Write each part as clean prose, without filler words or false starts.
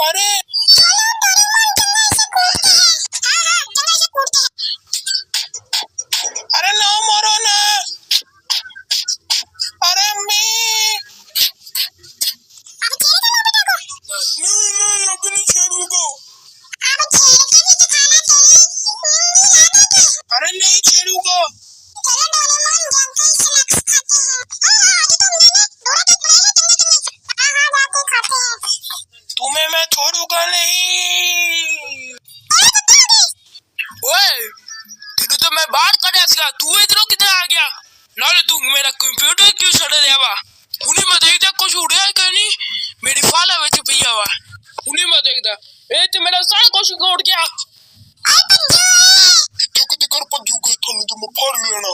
अरे अरे ना मारो ना। अरे अम्मी नहीं अभी नहीं छेड़ूंगा। अरे नहीं छेड़ूंगा। तुम्हें मैं छोड़ूंगा नहीं। ओए तेरे तो मैं बात कर रहा था, तू इधरों किधर आ गया? नाले तू मेरा कंप्यूटर क्यों छड़ दिया वा? उन्हीं में देखता कुछ उड़िया क्या नहीं? मेरी फाला वैसे पिया हुआ। उन्हीं में देखता ए तो मेरा सारा कुछ उड़ गया। कितने कितने कर पंजू गए थाने तो मैं फाड़ लेना।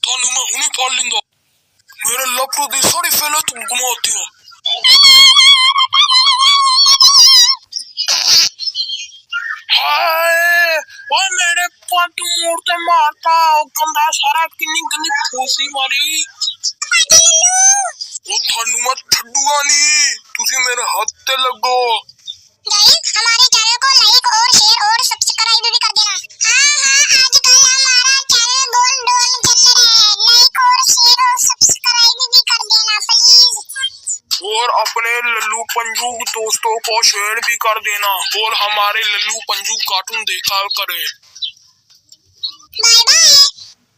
थाने में उन्हीं फाड़ लेंगे। मेरा लपटो दे सारी फैला तुम घुमाते हो। हाय ओए मेरे पाटू मूर्ते मारता गंदा सारा किन्नी गंदी फूसी मारी। ओ थानू मैं छड्डूगा नहीं, तुसी मेरे हाथ ते लगो। गाइस हमारे चैनल को लाइक और शेयर और सब्सक्राइब भी कर देना। हां आजकल हमारा चैनल गोल डोल चल रहा है, लाइक और शेयर और सब्सक्राइब भी कर देना प्लीज। और अपने लल्लू पंजू दोस्तों को शेयर भी कर देना और हमारे लल्लू पंजू कार्टून देखा करे।